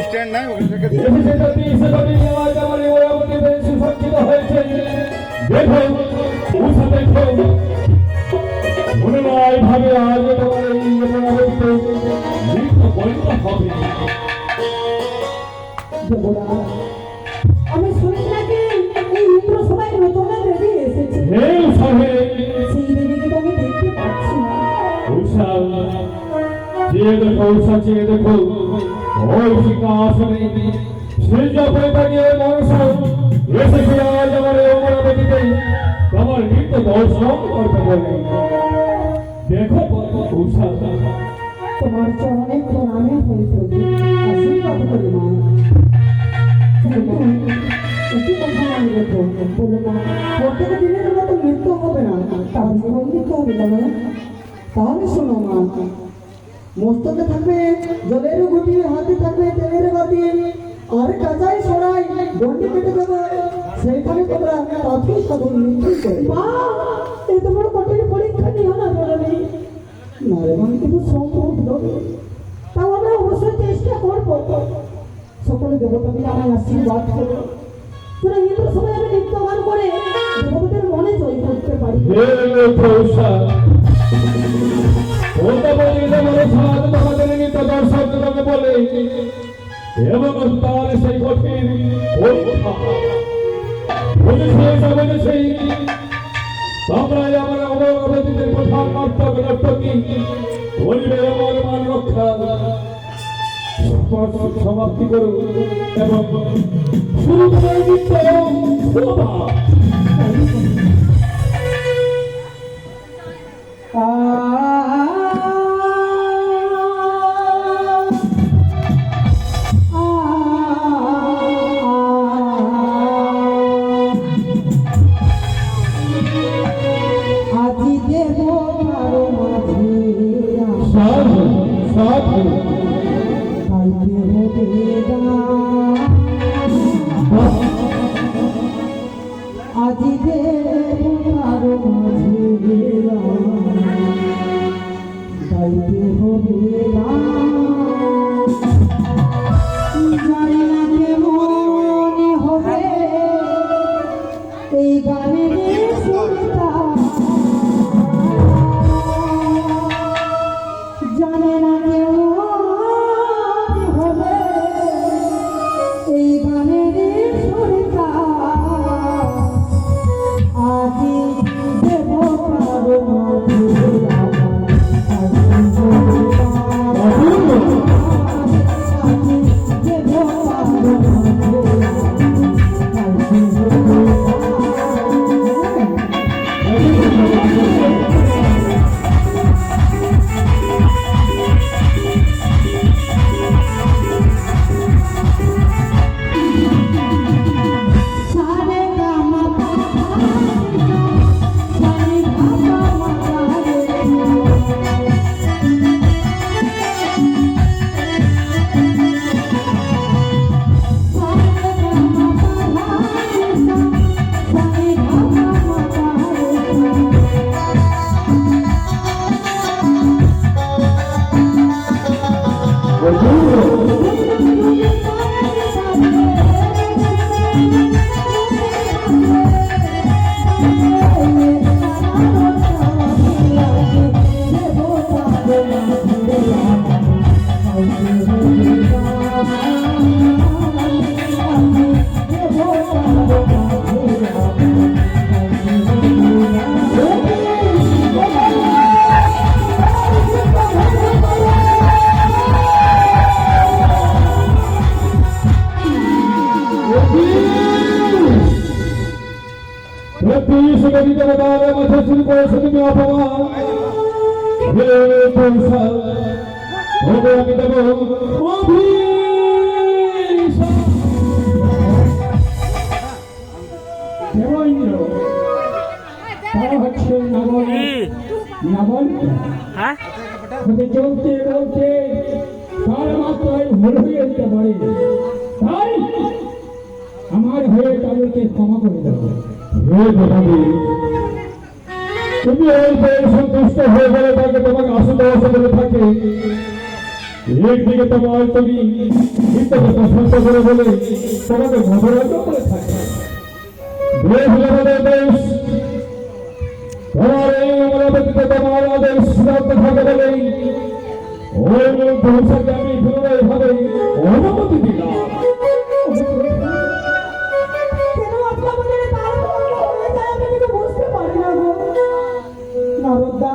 Stand নাই ওখানে রেখে দিই। মনে নয় ভাবে আজ তোমার এই আমি শুনি নাকি এই ইন্দ্র সবাই নতুন দেবী এসেছে। সেই দেবীকে তো আমি দেখতে পাচ্ছি না। চেয়ে দেখো ওই সিংহাসনে সে যখন দাঁড়িয়ে মানুষ এসেছে আজ আমার অমরাবতীতে তোমার নৃত্য দর্শন করতে বলে। দেখো কৌশল তোমার চরণে প্রণামে হয়ে প্রভু, আশীর্বাদ করি মা। একটি কথা আমি বলবো না, প্রত্যেক দিনের মতো মৃত্যু হবে না, তার জীবন দিতে হবে না। তাহলে শোনো মা, মস্তকে থাকবে জলের গুটি, হাতে থাকবে তেলের বাতি, আর কাঁচাই সরাই গন্ডি কেটে দেবে, সেইখানে তোমরা পাথর সাধন মৃত্যু করে। মা, এই তোমার কঠিন পরীক্ষা নিও না জননী। না রে মা, কিন্তু সম্ভব নয়। তাও আমরা অবশ্যই চেষ্টা করবো। সকলে দেবতা মিলে আমায় আশীর্বাদ করো, তোরা ইন্দ্র সবাই আমি নৃত্যগান করে দেবতাদের মনে জয় করতে পারি। এবং তার সেই কঠিন সেই তোমরাই আমার অমরাবতীদের প্রধান নর্তক নর্তকী বলবে আমার মান রক্ষা সমাপ্তি করুন এবং শুরু করে নৃত্য শোভা। এই গানের সুরটা জানে না কেউ হবে, এই গানের সুরটা আজি দেব কারো মাঝে চলতে চলতে তার মাত্রায় ভুল হয়ে যেতে পারে, তাই আমার হয়ে তাদেরকে ক্ষমা করে দেবো। তুমি এই সন্তুষ্ট হয়ে গেলে তাকে তোমাকে আশুতোষ বলে থাকে, একদিকে তোমার তুমি মিথ্যা কথা সত্য করে বলে তোমাকে ভদ্রাজ্য করে থাকে। দেশ হলে আমাদের দেশ, তোমার এই অমরাবতীতে তোমার আদেশ সিদ্ধান্ত থাকে বলেই ওই ভবিষ্যৎকে আমি পুনরায় ভাবে অনুমতি দিলাম। কেন আজকে আমাদের তার হয়ে যায় আমি কিছু বুঝতে পারি না গো। নারদা,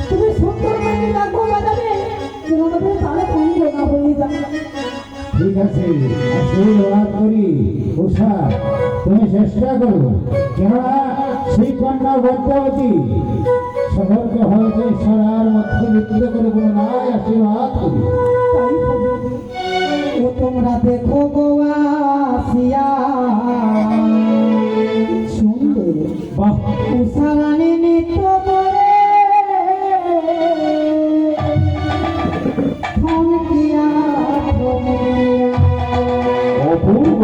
তুমি সুন্দর করে রাখো বাজাবে, যেন আমাদের তালে ভঙ্গ না হয়ে যায়। ঠিক আছে, আশীর্বাদ করি। উষা, তুমি চেষ্টা করো, কেননা সেই কন্যা গর্ভবতী সকলকে হয়তো ঈশ্বরের মধ্যে লিপ্ত করে বলে নাই, আশীর্বাদ করি। তাই হবে। ও তোমরা দেখো গো আসিয়া সুন্দর বাহ, উষারানী নৃত্য করে থমকিয়া থমকিয়া অপূর্ব।